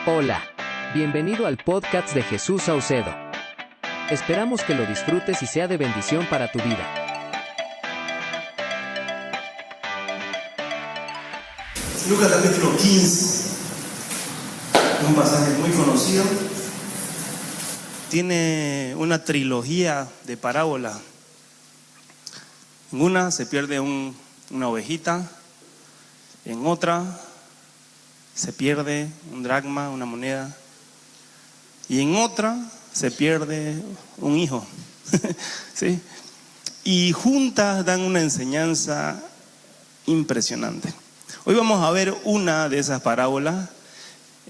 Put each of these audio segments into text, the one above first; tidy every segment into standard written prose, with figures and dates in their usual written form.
Hola, bienvenido al podcast de Jesús Saucedo. Esperamos que lo disfrutes y sea de bendición para tu vida. Lucas capítulo 15, un pasaje muy conocido. Tiene una trilogía de parábolas. En una se pierde una ovejita, en otra se pierde un dracma, una moneda, y en otra se pierde un hijo. ¿Sí? Y juntas dan una enseñanza impresionante. Hoy vamos a ver una de esas parábolas.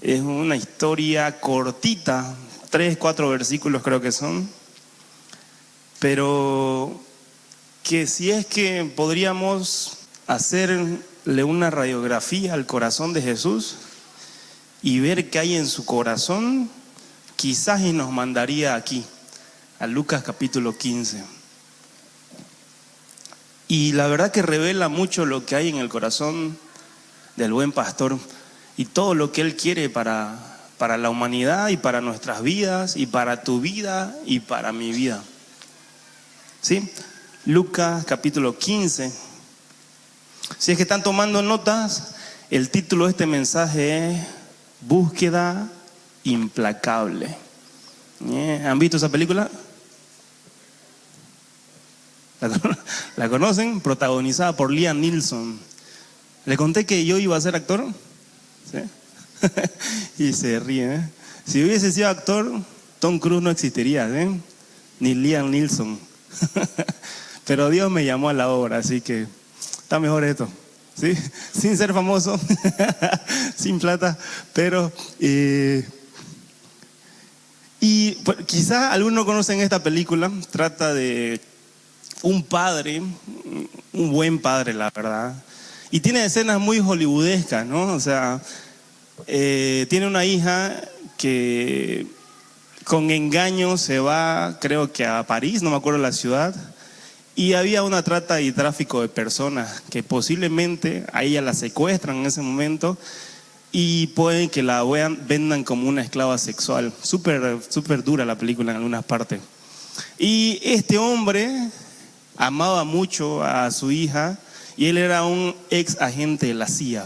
Es una historia cortita, 3-4 versículos creo que son, pero que si es que podríamos hacerle una radiografía al corazón de Jesús y ver qué hay en su corazón, quizás y nos mandaría aquí, a Lucas capítulo 15. Y la verdad que revela mucho lo que hay en el corazón del buen pastor y todo lo que él quiere para la humanidad y para nuestras vidas y para tu vida y para mi vida. ¿Sí? Lucas capítulo 15. Si es que están tomando notas, el título de este mensaje es Búsqueda implacable. ¿Han visto esa película? ¿La conocen? Protagonizada por Liam Neeson. Le conté que yo iba a ser actor, ¿sí? Y se ríe, ¿eh? Si hubiese sido actor, Tom Cruise no existiría, ¿eh? Ni Liam Neeson. Pero Dios me llamó a la obra, así que está mejor esto, ¿sí? Sin ser famoso, sin plata, pero pues, quizás algunos conocen esta película. Trata de un padre, un buen padre, la verdad, y tiene escenas muy hollywoodescas, ¿no? O sea, tiene una hija que con engaño se va, creo que a París, no me acuerdo la ciudad, y había una trata y tráfico de personas que posiblemente a ella la secuestran en ese momento y pueden que la vendan como una esclava sexual. Súper dura la película en algunas partes. Y este hombre amaba mucho a su hija y él era un ex agente de la CIA.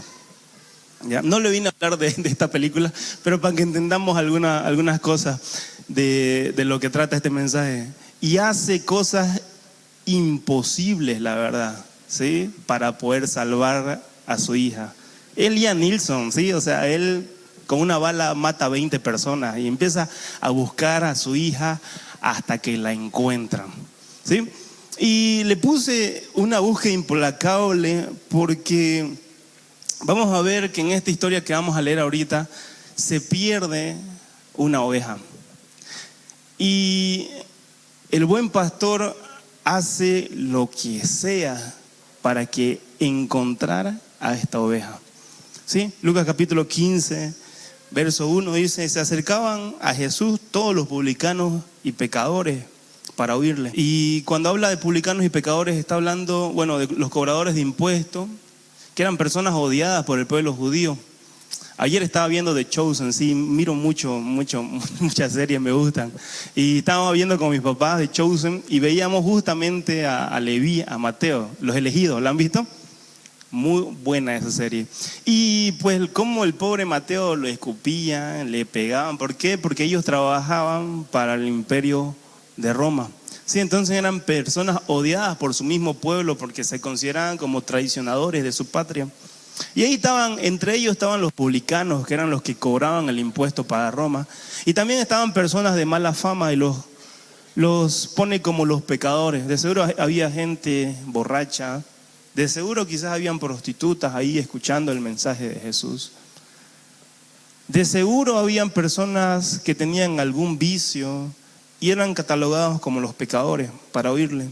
¿Ya? No le vine a hablar de esta película, pero para que entendamos algunas cosas de lo que trata este mensaje. Y hace cosas imposibles, la verdad, ¿sí? Para poder salvar a su hija. Él y a Nilsson, ¿sí? O sea, él con una bala mata a 20 personas y empieza a buscar a su hija hasta que la encuentran, ¿sí? Y le puse una búsqueda implacable porque vamos a ver que en esta historia que vamos a leer ahorita se pierde una oveja. Y el buen pastor hace lo que sea para que encontrara a esta oveja. ¿Sí? Lucas capítulo 15, verso 1 dice: se acercaban a Jesús todos los publicanos y pecadores para oírle. Y cuando habla de publicanos y pecadores está hablando, bueno, de los cobradores de impuestos, que eran personas odiadas por el pueblo judío. Ayer estaba viendo The Chosen, sí, miro muchas series, me gustan. Y estábamos viendo con mis papás The Chosen y veíamos justamente a Leví, a Mateo, los elegidos. ¿La han visto? Muy buena esa serie. Y pues como el pobre Mateo lo escupían, le pegaban. ¿Por qué? Porque ellos trabajaban para el imperio de Roma. Sí, entonces eran personas odiadas por su mismo pueblo porque se consideraban como traicionadores de su patria. Y ahí entre ellos estaban los publicanos, que eran los que cobraban el impuesto para Roma. Y también estaban personas de mala fama y los pone como los pecadores. De seguro había gente borracha, de seguro quizás habían prostitutas ahí escuchando el mensaje de Jesús. De seguro habían personas que tenían algún vicio y eran catalogados como los pecadores para oírle.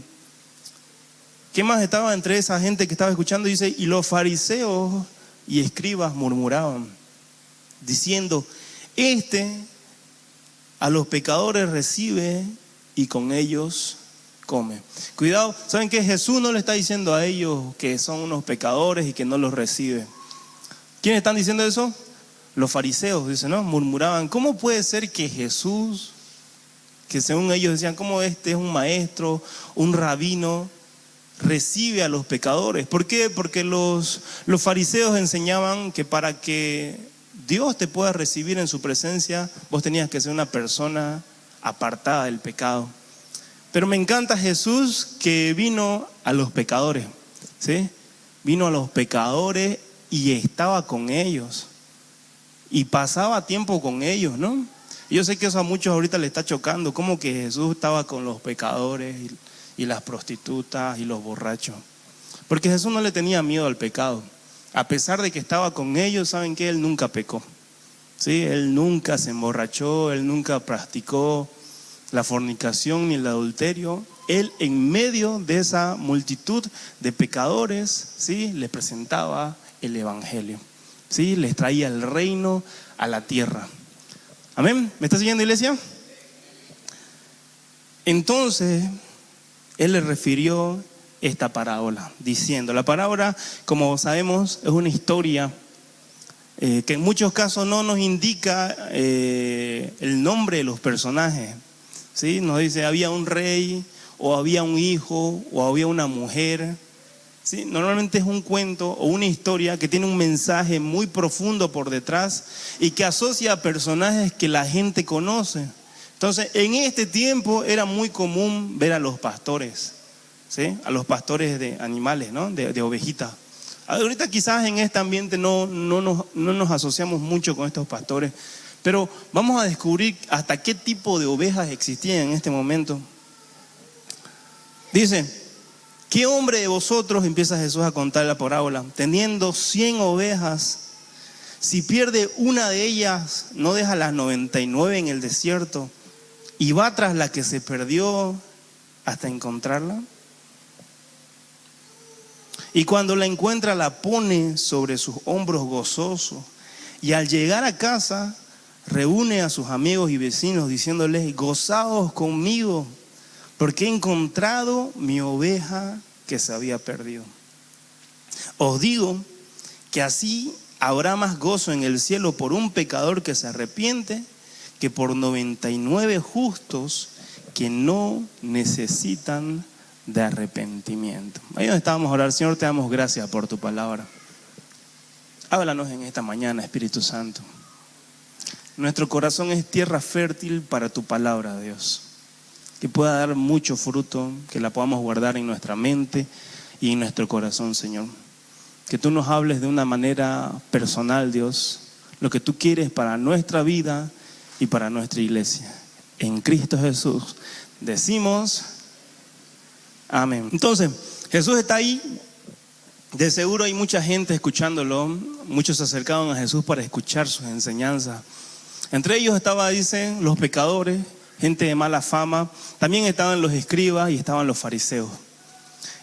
¿Qué más estaba entre esa gente que estaba escuchando? Dice, y los fariseos y escribas murmuraban, diciendo, a los pecadores recibe y con ellos come. Cuidado, ¿saben qué? Jesús no le está diciendo a ellos que son unos pecadores y que no los recibe. ¿Quiénes están diciendo eso? los fariseos, dice, ¿no? Murmuraban, ¿cómo puede ser que Jesús, que según ellos decían, ¿cómo este es un maestro, un rabino, recibe a los pecadores? ¿Por qué? Porque los fariseos enseñaban que para que Dios te pueda recibir en su presencia, vos tenías que ser una persona apartada del pecado. Pero me encanta Jesús que vino a los pecadores, ¿sí? Vino a los pecadores y estaba con ellos. Y pasaba tiempo con ellos, ¿no? Y yo sé que eso a muchos ahorita le está chocando, como que Jesús estaba con los pecadores y las prostitutas y los borrachos. Porque Jesús no le tenía miedo al pecado. A pesar de que estaba con ellos, ¿saben qué? Él nunca pecó, ¿sí? Él nunca se emborrachó, él nunca practicó la fornicación ni el adulterio. Él en medio de esa multitud de pecadores, ¿sí? Les presentaba el evangelio, ¿sí? Les traía el reino a la tierra. Amén. ¿Me está siguiendo, iglesia? Entonces él le refirió esta parábola diciendo, la parábola, como sabemos, es una historia que en muchos casos no nos indica el nombre de los personajes, ¿sí? Nos dice había un rey o había un hijo o había una mujer, ¿sí? Normalmente es un cuento o una historia que tiene un mensaje muy profundo por detrás y que asocia a personajes que la gente conoce. Entonces, en este tiempo era muy común ver a los pastores, ¿sí? A los pastores de animales, ¿no? De ovejitas. Ahorita quizás en este ambiente no nos asociamos mucho con estos pastores, pero vamos a descubrir hasta qué tipo de ovejas existían en este momento. Dice, ¿qué hombre de vosotros, empieza Jesús a contar la parábola, teniendo 100 ovejas, si pierde una de ellas, no deja las 99 en el desierto y va tras la que se perdió hasta encontrarla? Y cuando la encuentra, la pone sobre sus hombros gozoso, y al llegar a casa reúne a sus amigos y vecinos diciéndoles, gozaos conmigo porque he encontrado mi oveja que se había perdido. Os digo que así habrá más gozo en el cielo por un pecador que se arrepiente que por 99 justos que no necesitan de arrepentimiento. Ahí donde estábamos a orar. Señor, te damos gracias por tu palabra. Háblanos en esta mañana, Espíritu Santo. Nuestro corazón es tierra fértil para tu palabra, Dios. Que pueda dar mucho fruto, que la podamos guardar en nuestra mente y en nuestro corazón, Señor. Que tú nos hables de una manera personal, Dios, lo que tú quieres para nuestra vida y para nuestra iglesia. En Cristo Jesús decimos amén. Entonces, Jesús está ahí. De seguro hay mucha gente escuchándolo. Muchos se acercaban a Jesús para escuchar sus enseñanzas. Entre ellos estaba, dicen, los pecadores, gente de mala fama. También estaban los escribas y estaban los fariseos.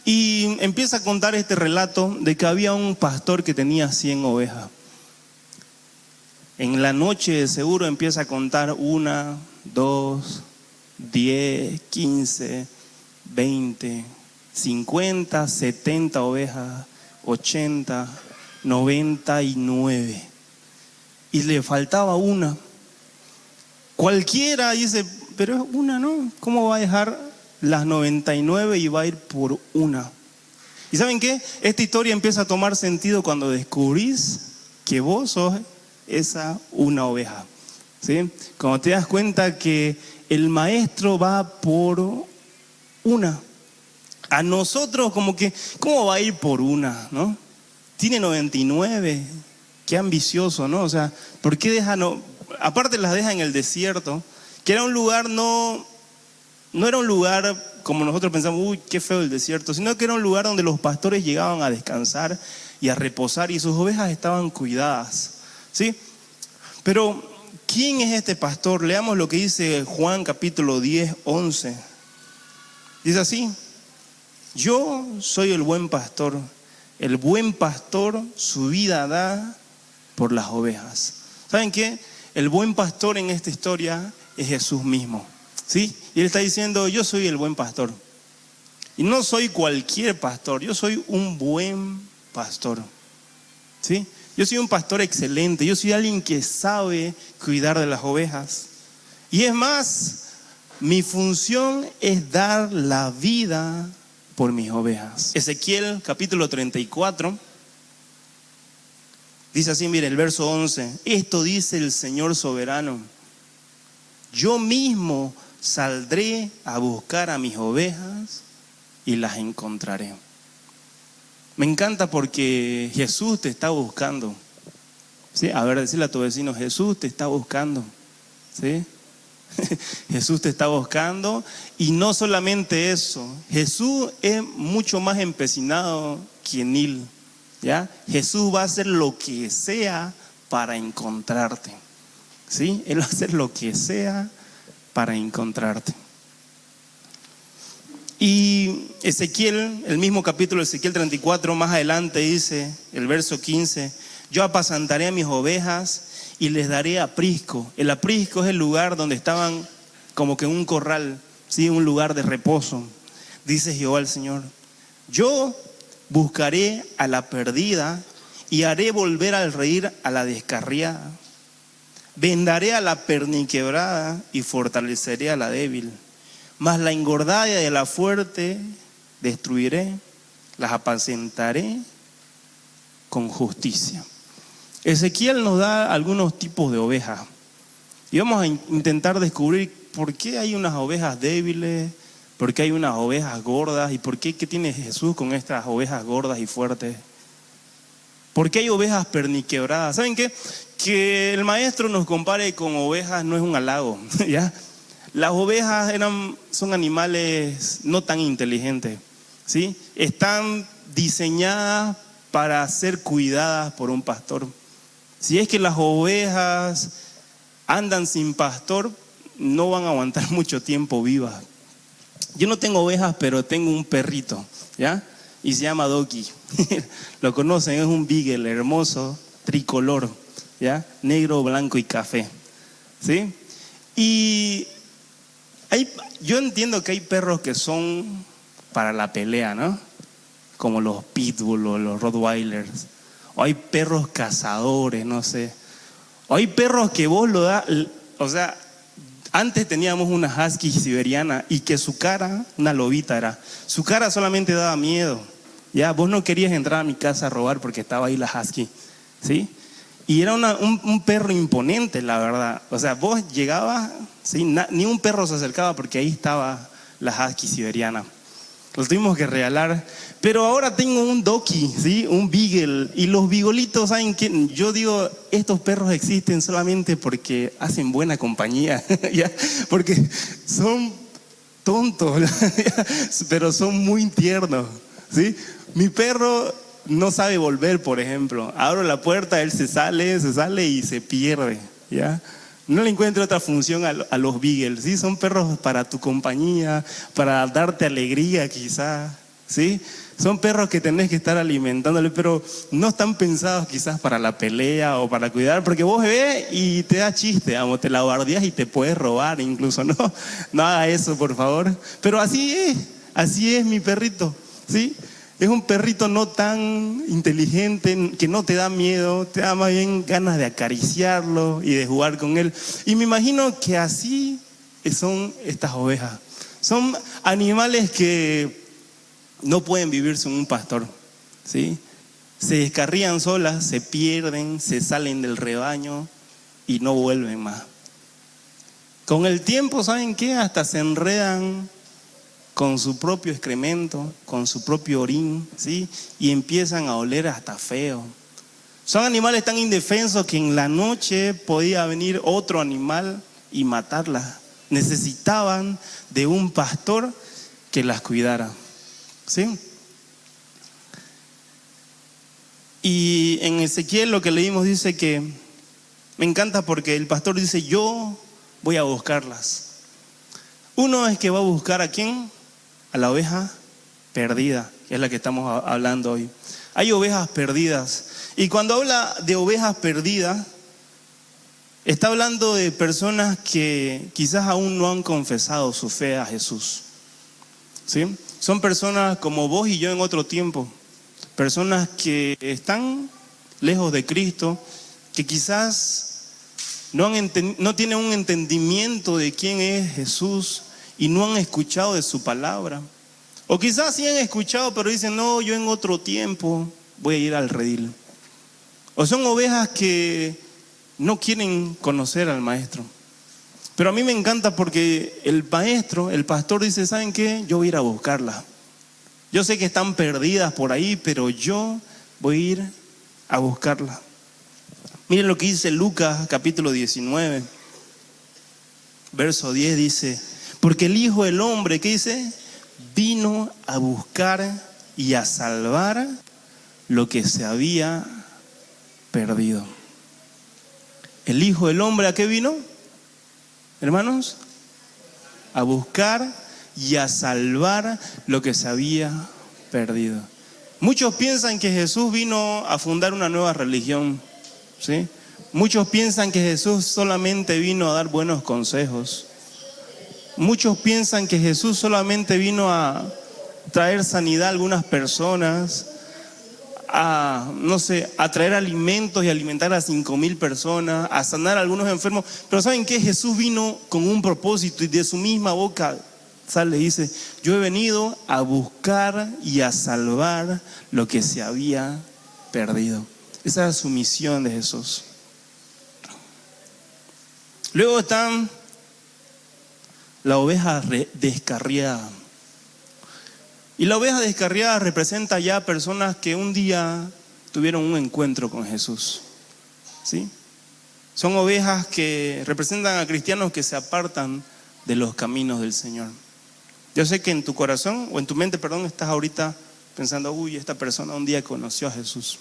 Y empieza a contar este relato de que había un pastor que tenía 100 ovejas. En la noche de seguro empieza a contar 1, 2, 10, 15, 20, 50, 70 ovejas, 80, 99. Y le faltaba una. Cualquiera dice, pero es una, ¿no? ¿Cómo va a dejar las 99 y va a ir por una? ¿Y saben qué? Esta historia empieza a tomar sentido cuando descubrís que vos sos esa una oveja, ¿sí? Cuando te das cuenta que el maestro va por una. A nosotros como que, ¿cómo va a ir por una, no? Tiene 99, qué ambicioso, ¿no? O sea, ¿por qué deja no? Aparte las deja en el desierto, que era un lugar no era un lugar como nosotros pensamos, uy, qué feo el desierto, sino que era un lugar donde los pastores llegaban a descansar y a reposar y sus ovejas estaban cuidadas, ¿sí? Pero, ¿quién es este pastor? Leamos lo que dice Juan capítulo 10, 11. Dice así, yo soy el buen pastor su vida da por las ovejas. ¿Saben qué? El buen pastor en esta historia es Jesús mismo, ¿sí? Y él está diciendo, yo soy el buen pastor. Y no soy cualquier pastor, yo soy un buen pastor, ¿sí? Yo soy un pastor excelente, yo soy alguien que sabe cuidar de las ovejas. Y es más, mi función es dar la vida por mis ovejas. Ezequiel capítulo 34, dice así, mire el verso 11. Esto dice el Señor soberano: yo mismo saldré a buscar a mis ovejas y las encontraré. Me encanta porque Jesús te está buscando. ¿Sí? A ver, decirle a tu vecino: Jesús te está buscando. ¿Sí? Jesús te está buscando. Y no solamente eso, Jesús es mucho más empecinado que Nil, ¿ya? Jesús va a hacer lo que sea para encontrarte. ¿Sí? Él va a hacer lo que sea para encontrarte. Y Ezequiel, el mismo capítulo de Ezequiel 34, más adelante dice, el verso 15: yo apacentaré a mis ovejas y les daré aprisco. El aprisco es el lugar donde estaban como que en un corral, ¿sí? Un lugar de reposo. Dice Jehová el Señor: yo buscaré a la perdida y haré volver al reír a la descarriada. Vendaré a la perniquebrada y fortaleceré a la débil. Mas la engordada y a la fuerte destruiré, las apacentaré con justicia. Ezequiel nos da algunos tipos de ovejas y vamos a intentar descubrir por qué hay unas ovejas débiles, por qué hay unas ovejas gordas y por qué tiene Jesús con estas ovejas gordas y fuertes. ¿Por qué hay ovejas perniquebradas? ¿Saben qué? Que el maestro nos compare con ovejas no es un halago, ¿ya? Las ovejas son animales no tan inteligentes, ¿sí? Están diseñadas para ser cuidadas por un pastor. Si es que las ovejas andan sin pastor, no van a aguantar mucho tiempo vivas. Yo no tengo ovejas, pero tengo un perrito, ¿ya? Y se llama Doggy. Lo conocen, es un beagle hermoso, tricolor, ¿ya? Negro, blanco y café, ¿sí? Y yo entiendo que hay perros que son para la pelea, ¿no? Como los pitbull o los rottweilers. O hay perros cazadores, no sé. O hay perros que vos lo das, o sea, antes teníamos una husky siberiana y que su cara, una lobita era, su cara solamente daba miedo. Ya, vos no querías entrar a mi casa a robar porque estaba ahí la husky, ¿sí? Y era un perro imponente, la verdad. O sea, vos llegabas, ¿sí? Ni un perro se acercaba porque ahí estaba la husky siberiana. Los tuvimos que regalar. Pero ahora tengo un Doggy, ¿sí? Un beagle. Y los beaglitos, ¿saben qué? Yo digo, estos perros existen solamente porque hacen buena compañía, ¿ya? Porque son tontos, pero son muy tiernos, ¿sí? Mi perro no sabe volver, por ejemplo. Abro la puerta, él se sale y se pierde, ¿ya? No le encuentro otra función a los beagles, ¿sí? Son perros para tu compañía, para darte alegría quizás, ¿sí? Son perros que tenés que estar alimentándole, pero no están pensados quizás para la pelea o para cuidar, porque vos ves y te da chiste, vamos, te la guardias y te puedes robar incluso, ¿no? No haga eso, por favor. Pero así es mi perrito, ¿sí? Es un perrito no tan inteligente, que no te da miedo, te da más bien ganas de acariciarlo y de jugar con él. Y me imagino que así son estas ovejas. Son animales que no pueden vivir sin un pastor, ¿sí? Se descarrían solas, se pierden, se salen del rebaño y no vuelven más. Con el tiempo, ¿saben qué? Hasta se enredan con su propio excremento, con su propio orín, ¿sí? Y empiezan a oler hasta feo. Son animales tan indefensos que en la noche podía venir otro animal y matarlas. Necesitaban de un pastor que las cuidara, ¿sí? Y en Ezequiel lo que leímos dice que, me encanta porque el pastor dice: yo voy a buscarlas. Uno es que va a buscar ¿a quién? A la oveja perdida, que es la que estamos hablando hoy. Hay ovejas perdidas. Y cuando habla de ovejas perdidas, está hablando de personas que quizás aún no han confesado su fe a Jesús, ¿sí? Son personas como vos y yo en otro tiempo. Personas que están lejos de Cristo, que quizás no tienen un entendimiento de quién es Jesús y no han escuchado de su palabra. O quizás sí han escuchado, pero dicen, no, yo en otro tiempo voy a ir al redil. O son ovejas que no quieren conocer al maestro. Pero a mí me encanta porque el maestro, el pastor dice, ¿saben qué? Yo voy a ir a buscarlas. Yo sé que están perdidas por ahí, pero yo voy a ir a buscarlas. Miren lo que dice Lucas capítulo 19, verso 10, dice, porque el Hijo del Hombre, ¿qué dice? Vino a buscar y a salvar lo que se había perdido. El Hijo del Hombre, ¿a qué vino? Hermanos, a buscar y a salvar lo que se había perdido. Muchos piensan que Jesús vino a fundar una nueva religión, ¿sí? Muchos piensan que Jesús solamente vino a dar buenos consejos. Muchos piensan que Jesús solamente vino a traer sanidad a algunas personas, a traer alimentos y alimentar a 5,000 personas, a sanar a algunos enfermos. Pero ¿saben qué? Jesús vino con un propósito y de su misma boca sale y dice, yo he venido a buscar y a salvar lo que se había perdido. Esa era su misión de Jesús. Luego están la oveja descarriada. Y la oveja descarriada representa ya personas que un día tuvieron un encuentro con Jesús, ¿sí? Son ovejas que representan a cristianos que se apartan de los caminos del Señor. Yo sé que en tu corazón, o en tu mente, perdón, estás ahorita pensando, uy, esta persona un día conoció a Jesús.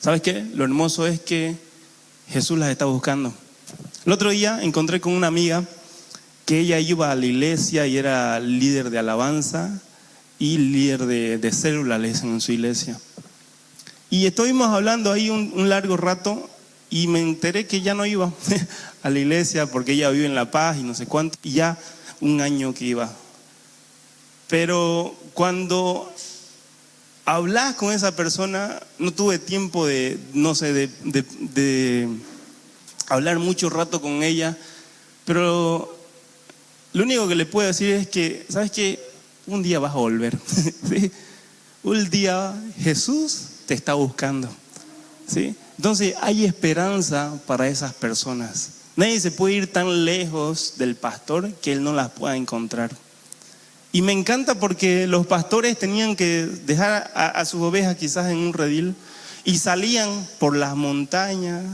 ¿Sabes qué? Lo hermoso es que Jesús las está buscando. El otro día encontré con una amiga que ella iba a la iglesia y era líder de alabanza y líder de célula, le dicen en su iglesia. Y estuvimos hablando ahí un largo rato y me enteré que ya no iba a la iglesia porque ella vive en La Paz y no sé cuánto, y ya un año que iba. Pero cuando hablas con esa persona, no tuve tiempo de hablar mucho rato con ella, pero lo único que le puedo decir es que, ¿sabes qué? Un día vas a volver. ¿Sí? Un día Jesús te está buscando, ¿sí? Entonces hay esperanza para esas personas. Nadie se puede ir tan lejos del pastor que él no las pueda encontrar. Y me encanta porque los pastores tenían que dejar a sus ovejas quizás en un redil y salían por las montañas,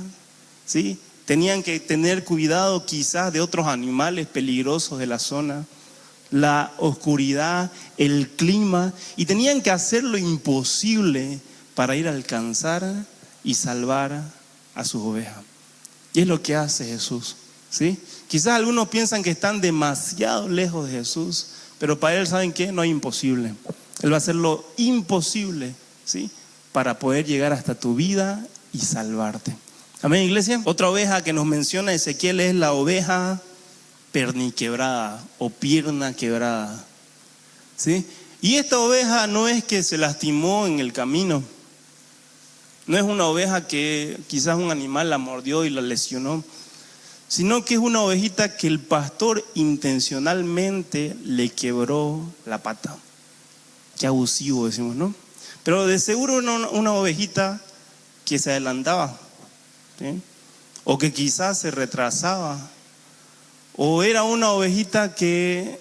¿sí? Tenían que tener cuidado quizás de otros animales peligrosos de la zona, la oscuridad, el clima, y tenían que hacer lo imposible para ir a alcanzar y salvar a sus ovejas. Y es lo que hace Jesús, ¿sí? Quizás algunos piensan que están demasiado lejos de Jesús, pero para Él, ¿saben qué? No hay imposible. Él va a hacer lo imposible, ¿sí? Para poder llegar hasta tu vida y salvarte. Amén, iglesia. Otra oveja que nos menciona Ezequiel es la oveja perniquebrada o pierna quebrada, ¿sí? Y esta oveja no es que se lastimó en el camino. No es una oveja que quizás un animal la mordió y la lesionó, sino que es una ovejita que el pastor intencionalmente le quebró la pata. Qué abusivo decimos, ¿no? Pero de seguro una ovejita que se adelantaba, ¿sí? O que quizás se retrasaba, o era una ovejita que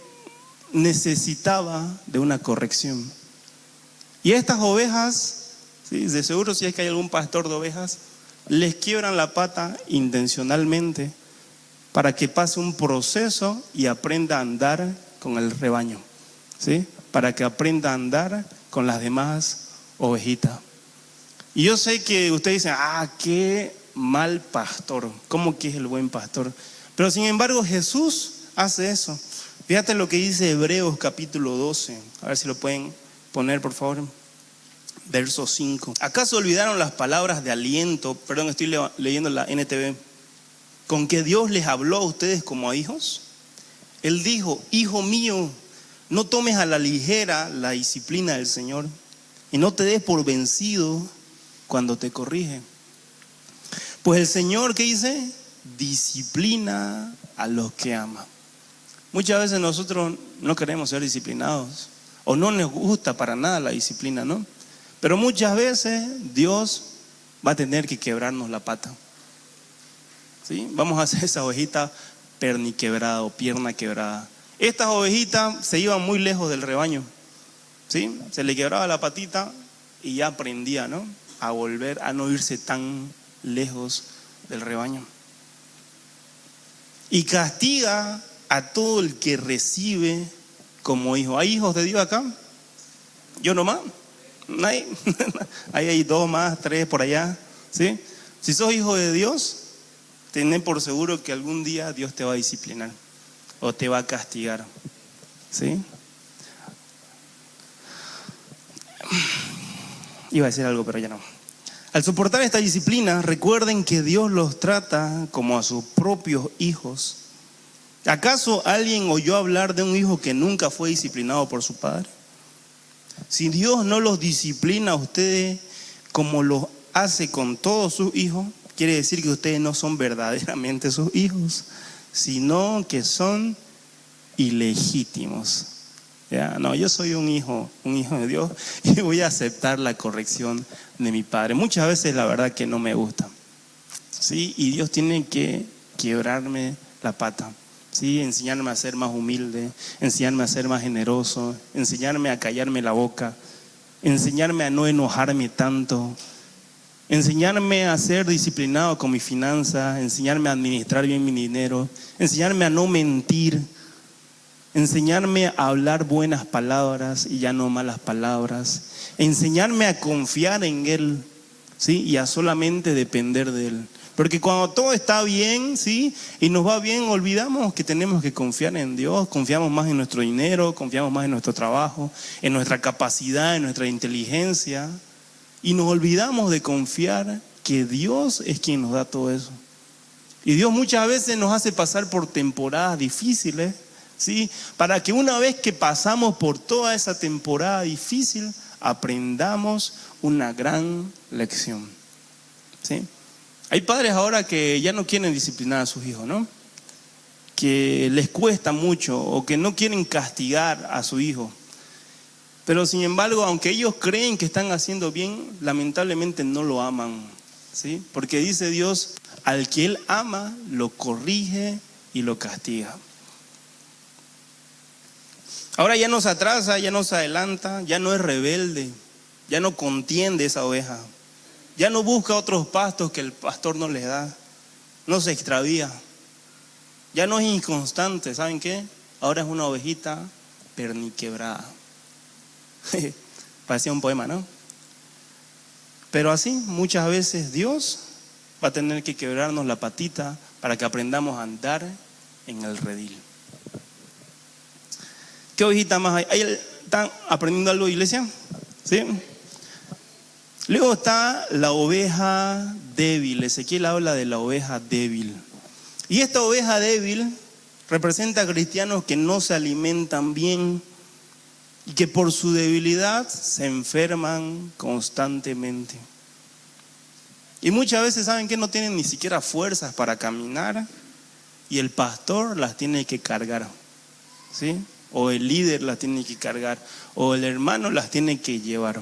necesitaba de una corrección. Y estas ovejas, ¿sí? De seguro si es que hay algún pastor de ovejas, les quiebran la pata intencionalmente para que pase un proceso y aprenda a andar con el rebaño, ¿sí? Para que aprenda a andar con las demás ovejitas. Y yo sé que ustedes dicen, qué mal pastor, ¿cómo que es el buen pastor? Pero sin embargo Jesús hace eso. Fíjate lo que dice Hebreos capítulo 12, a ver si lo pueden poner por favor. Verso 5. ¿Acaso olvidaron las palabras de aliento? Perdón, estoy leyendo la NTV. ¿Con que Dios les habló a ustedes como a hijos? Él dijo, hijo mío, no tomes a la ligera la disciplina del Señor y no te des por vencido, cuando te corrige. Pues el Señor, ¿qué dice? Disciplina a los que ama. Muchas veces nosotros no queremos ser disciplinados o no nos gusta para nada la disciplina, ¿no? Pero muchas veces Dios va a tener que quebrarnos la pata, ¿sí? Vamos a hacer esa ovejita perniquebrada o pierna quebrada. Estas ovejitas se iban muy lejos del rebaño, ¿sí? Se le quebraba la patita y ya aprendía, ¿no? A volver a no irse tan lejos del rebaño. Y castiga a todo el que recibe como hijo. ¿Hay hijos de Dios acá? ¿Yo nomás? ¿Nadie? Ahí hay 2 más, 3 por allá, ¿sí? Si sos hijo de Dios, ten por seguro que algún día Dios te va a disciplinar o te va a castigar, ¿sí? Iba a decir algo, pero ya no. Al soportar esta disciplina, recuerden que Dios los trata como a sus propios hijos. ¿Acaso alguien oyó hablar de un hijo que nunca fue disciplinado por su padre? Si Dios no los disciplina a ustedes como los hace con todos sus hijos, quiere decir que ustedes no son verdaderamente sus hijos, sino que son ilegítimos. ¿Ya? No, yo soy un hijo de Dios y voy a aceptar la corrección de mi padre. Muchas veces la verdad que no me gusta, ¿sí? Y Dios tiene que quebrarme la pata, ¿sí? Enseñarme a ser más humilde, enseñarme a ser más generoso, enseñarme a callarme la boca, enseñarme a no enojarme tanto, enseñarme a ser disciplinado con mis finanzas, enseñarme a administrar bien mi dinero, enseñarme a no mentir, enseñarme a hablar buenas palabras y ya no malas palabras, enseñarme a confiar en Él, ¿sí? Y a solamente depender de Él. Porque cuando todo está bien, ¿sí? Y nos va bien, olvidamos que tenemos que confiar en Dios, confiamos más en nuestro dinero, confiamos más en nuestro trabajo, en nuestra capacidad, en nuestra inteligencia, y nos olvidamos de confiar que Dios es quien nos da todo eso. Y Dios muchas veces nos hace pasar por temporadas difíciles, ¿sí? Para que una vez que pasamos por toda esa temporada difícil, aprendamos una gran lección, ¿sí? Hay padres ahora que ya no quieren disciplinar a sus hijos, ¿no? Que les cuesta mucho o que no quieren castigar a su hijo. Pero sin embargo, aunque ellos creen que están haciendo bien, lamentablemente no lo aman, ¿sí? Porque dice Dios, al que Él ama, lo corrige y lo castiga. Ahora ya no se atrasa, ya no se adelanta, ya no es rebelde, ya no contiende esa oveja, ya no busca otros pastos que el pastor no les da, no se extravía, ya no es inconstante. ¿Saben qué? Ahora es una ovejita perniquebrada. Parecía un poema, ¿no? Pero así muchas veces Dios va a tener que quebrarnos la patita para que aprendamos a andar en el redil. ¿Qué ovejita más hay? ¿Están aprendiendo algo, iglesia? ¿Sí? Luego está la oveja débil. Ezequiel habla de la oveja débil. Y esta oveja débil representa a cristianos que no se alimentan bien y que por su debilidad se enferman constantemente. Y muchas veces, ¿saben qué? No tienen ni siquiera fuerzas para caminar y el pastor las tiene que cargar, ¿sí? O el líder las tiene que cargar, o el hermano las tiene que llevar,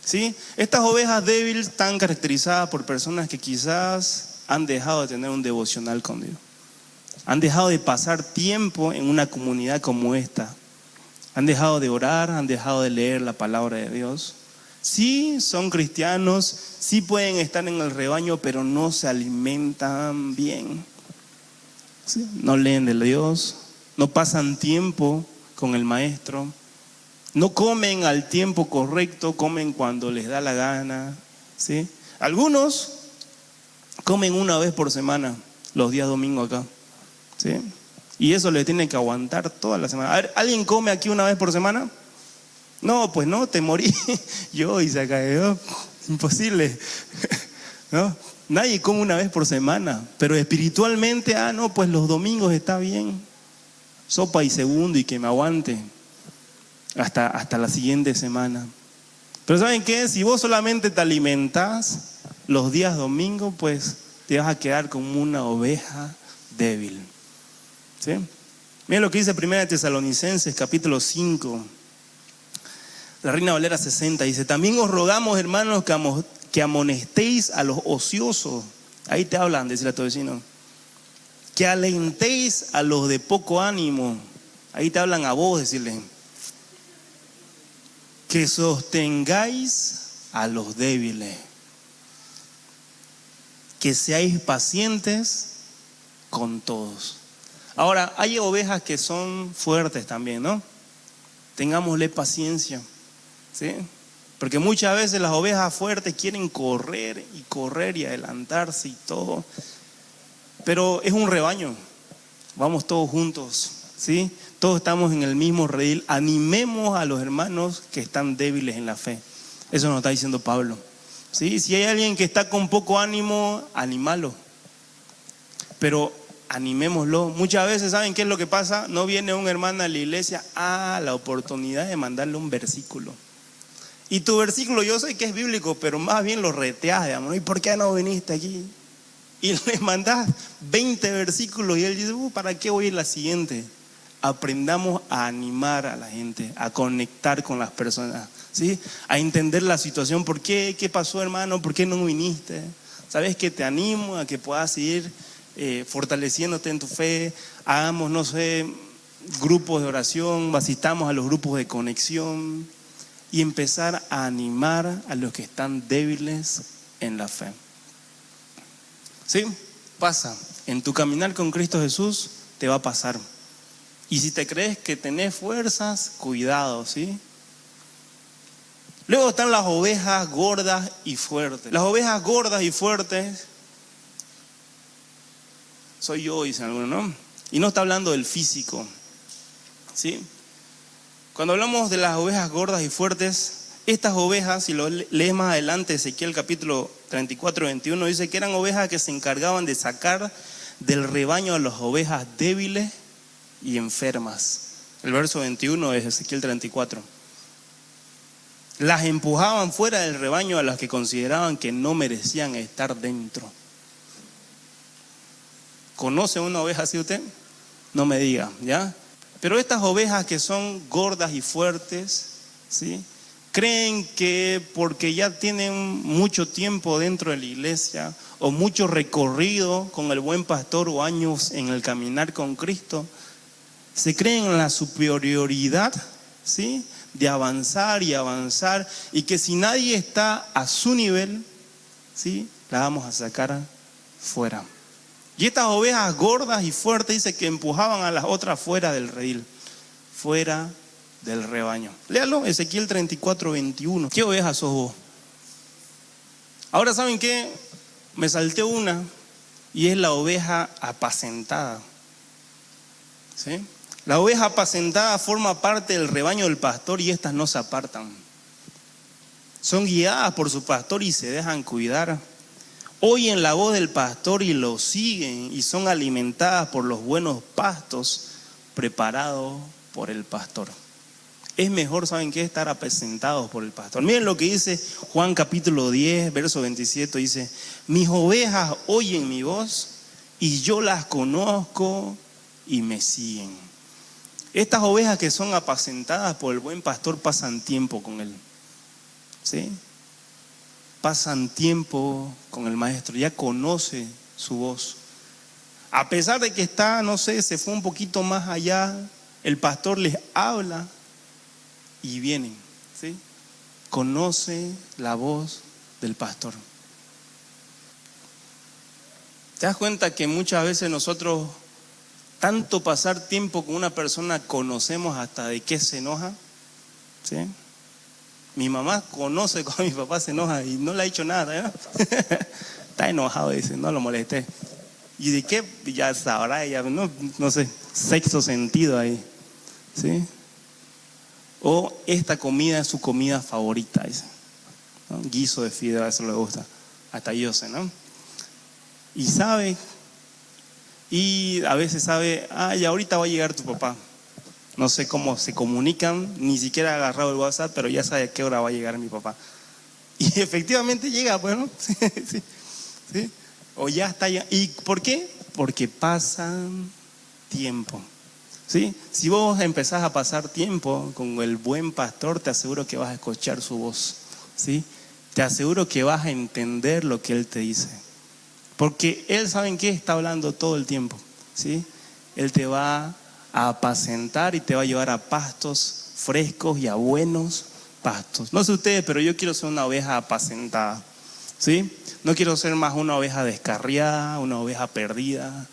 ¿sí? Estas ovejas débiles están caracterizadas por personas que quizás han dejado de tener un devocional con Dios, han dejado de pasar tiempo en una comunidad como esta, han dejado de orar, han dejado de leer la palabra de Dios. Sí, son cristianos, sí pueden estar en el rebaño, pero no se alimentan bien, ¿sí? No leen de Dios, no pasan tiempo con el maestro, no comen al tiempo correcto, comen cuando les da la gana, ¿sí? Algunos comen una vez por semana, los días domingos acá, ¿sí? Y eso le tiene que aguantar toda la semana. A ver, ¿alguien come aquí una vez por semana? No, pues no, te morí. Yo y se cayó, imposible, ¿no? Nadie come una vez por semana, pero espiritualmente, no, pues los domingos está bien. Sopa y segundo y que me aguante hasta la siguiente semana. Pero ¿saben qué? Si vos solamente te alimentás los días domingos, pues te vas a quedar como una oveja débil. ¿Sí? Miren lo que dice 1 Tesalonicenses, capítulo 5. La Reina Valera 60 dice: también os rogamos, hermanos, que amonestéis a los ociosos. Ahí te hablan, decirle a tu vecino. Que alentéis a los de poco ánimo. Ahí te hablan a vos, decirle. Que sostengáis a los débiles. Que seáis pacientes con todos. Ahora, hay ovejas que son fuertes también, ¿no? Tengámosle paciencia, ¿sí? Porque muchas veces las ovejas fuertes quieren correr y adelantarse y todo. Pero es un rebaño. Vamos todos juntos, ¿sí? Todos estamos en el mismo redil. Animemos a los hermanos que están débiles en la fe. Eso nos está diciendo Pablo, ¿sí? Si hay alguien que está con poco ánimo, anímalo. Pero animémoslo. Muchas veces, ¿saben qué es lo que pasa? No viene un hermano a la iglesia a la oportunidad de mandarle un versículo. Y tu versículo yo sé que es bíblico, pero más bien lo reteas, digamos, ¿no? ¿Y por qué no viniste aquí? Y le mandás 20 versículos y él dice: ¿para qué voy a ir la siguiente? Aprendamos a animar a la gente, a conectar con las personas, ¿sí? A entender la situación. ¿Por qué? ¿Qué pasó, hermano? ¿Por qué no viniste? ¿Sabes que te animo a que puedas seguir fortaleciéndote en tu fe? Hagamos, no sé, grupos de oración, asistamos a los grupos de conexión y empezar a animar a los que están débiles en la fe. ¿Sí? Pasa. En tu caminar con Cristo Jesús te va a pasar. Y si te crees que tenés fuerzas, cuidado, ¿sí? Luego están las ovejas gordas y fuertes. Las ovejas gordas y fuertes soy yo, dicen algunos, ¿no? Y no está hablando del físico, ¿sí? Cuando hablamos de las ovejas gordas y fuertes, estas ovejas, si lo lees más adelante, Ezequiel capítulo 34, 21, dice que eran ovejas que se encargaban de sacar del rebaño a las ovejas débiles y enfermas. El verso 21 es Ezequiel 34. Las empujaban fuera del rebaño a las que consideraban que no merecían estar dentro. ¿Conoce una oveja así usted? No me diga, ¿ya? Pero estas ovejas que son gordas y fuertes, ¿sí? Creen que porque ya tienen mucho tiempo dentro de la iglesia o mucho recorrido con el buen pastor o años en el caminar con Cristo, se creen en la superioridad, ¿sí? De avanzar y que si nadie está a su nivel, ¿sí? La vamos a sacar fuera. Y estas ovejas gordas y fuertes dice que empujaban a las otras fuera del redil, fuera del rebaño. Léalo, Ezequiel 34, 21. ¿Qué oveja sos vos? Ahora, ¿saben qué? Me salté una y es la oveja apacentada, ¿sí? La oveja apacentada forma parte del rebaño del pastor y estas no se apartan. Son guiadas por su pastor y se dejan cuidar. Oyen la voz del pastor y lo siguen y son alimentadas por los buenos pastos preparados por el pastor. Es mejor, ¿saben qué? Estar apacentados por el pastor. Miren lo que dice Juan capítulo 10, verso 27, dice: mis ovejas oyen mi voz y yo las conozco y me siguen. Estas ovejas que son apacentadas por el buen pastor pasan tiempo con él, ¿sí? Pasan tiempo con el maestro, ya conoce su voz. A pesar de que está, no sé, se fue un poquito más allá, el pastor les habla y vienen, ¿sí? Conoce la voz del pastor. ¿Te das cuenta que muchas veces nosotros, tanto pasar tiempo con una persona, conocemos hasta de qué se enoja? ¿Sí? Mi mamá conoce cuando mi papá se enoja y no le ha dicho nada, ¿no? Está enojado, dice, no lo molesté. ¿Y de qué? Ya sabrá ella, no sé, sexto sentido ahí, ¿sí? O esta comida es su comida favorita, dice, ¿no? Guiso de fideo, eso le gusta, hasta yo sé, ¿no? Y sabe, y a veces sabe, y ahorita va a llegar tu papá. No sé cómo se comunican, ni siquiera he agarrado el WhatsApp, pero ya sabe a qué hora va a llegar mi papá. Y efectivamente llega, bueno, sí, sí, sí. O ya está ya. ¿Y por qué? Porque pasan tiempo. ¿Sí? Si vos empezás a pasar tiempo con el buen pastor, te aseguro que vas a escuchar su voz. ¿Sí? Te aseguro que vas a entender lo que Él te dice. Porque Él, ¿saben qué? Está hablando todo el tiempo. ¿Sí? Él te va a apacentar y te va a llevar a pastos frescos y a buenos pastos. No sé ustedes, pero yo quiero ser una oveja apacentada. ¿Sí? No quiero ser más una oveja descarriada, una oveja perdida.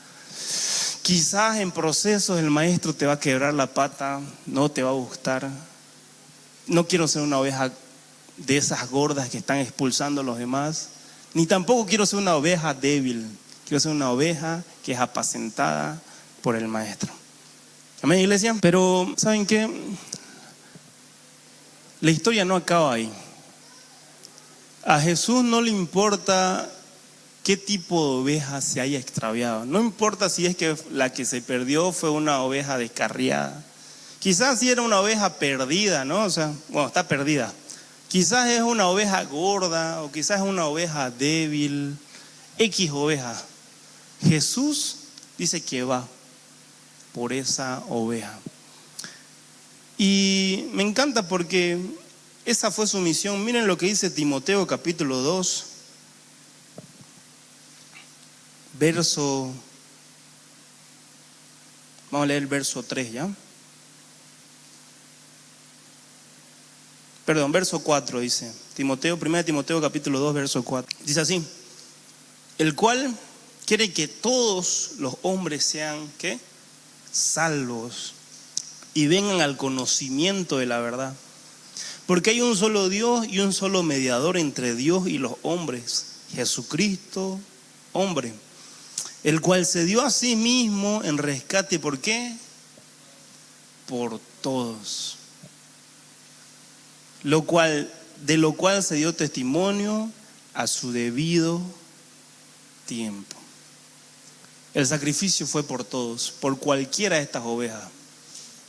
Quizás en procesos el maestro te va a quebrar la pata, no te va a gustar. No quiero ser una oveja de esas gordas que están expulsando a los demás, ni tampoco quiero ser una oveja débil. Quiero ser una oveja que es apacentada por el maestro. Amén, iglesia. Pero ¿saben qué? La historia no acaba ahí. A Jesús no le importa qué tipo de oveja se haya extraviado. No importa si es que la que se perdió fue una oveja descarriada. Quizás sí era una oveja perdida, ¿no? O sea, bueno, está perdida. Quizás es una oveja gorda o quizás es una oveja débil. X oveja. Jesús dice que va por esa oveja. Y me encanta porque esa fue su misión. Miren lo que dice Timoteo capítulo 2. Vamos a leer el verso 3 ya. Perdón, verso 4 dice. 1 Timoteo capítulo 2, verso 4. Dice así: el cual quiere que todos los hombres sean, ¿qué? Salvos y vengan al conocimiento de la verdad. Porque hay un solo Dios y un solo mediador entre Dios y los hombres, Jesucristo, hombre, el cual se dio a sí mismo en rescate. ¿Por qué? Por todos. De lo cual se dio testimonio a su debido tiempo. El sacrificio fue por todos, por cualquiera de estas ovejas.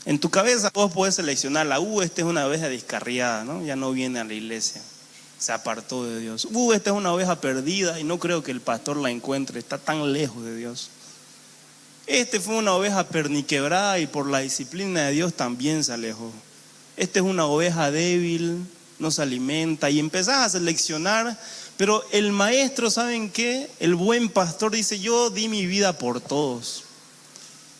En tu cabeza vos podés seleccionar esta es una oveja descarriada, ¿no? Ya no viene a la iglesia, se apartó de Dios. Esta es una oveja perdida y no creo que el pastor la encuentre, está tan lejos de Dios. Fue una oveja perniquebrada y por la disciplina de Dios también se alejó. Es una oveja débil, no se alimenta, y empezás a seleccionar. Pero el maestro, ¿saben qué? El buen pastor dice: yo di mi vida por todos.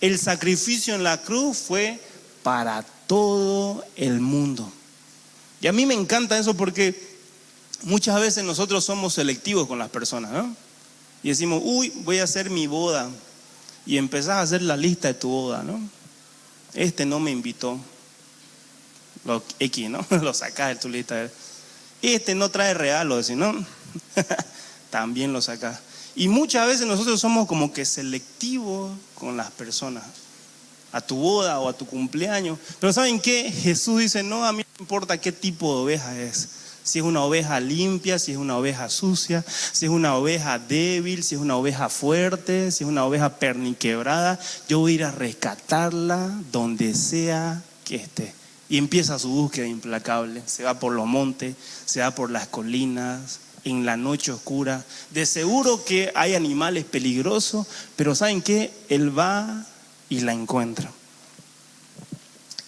El sacrificio en la cruz fue para todo el mundo. Y a mí me encanta eso porque muchas veces nosotros somos selectivos con las personas, ¿no? Y decimos: voy a hacer mi boda. Y empezás a hacer la lista de tu boda, ¿no? No me invitó. Lo X, ¿no? Lo sacás de tu lista. No trae regalo, decís, ¿no? También lo sacás. Y muchas veces nosotros somos como que selectivos con las personas, a tu boda o a tu cumpleaños. Pero ¿saben qué? Jesús dice: no, a mí no importa qué tipo de oveja es. Si es una oveja limpia, si es una oveja sucia, si es una oveja débil, si es una oveja fuerte, si es una oveja perniquebrada, yo voy a ir a rescatarla donde sea que esté. Y empieza su búsqueda implacable. Se va por los montes, se va por las colinas, en la noche oscura. De seguro que hay animales peligrosos, pero ¿saben qué? Él va y la encuentra.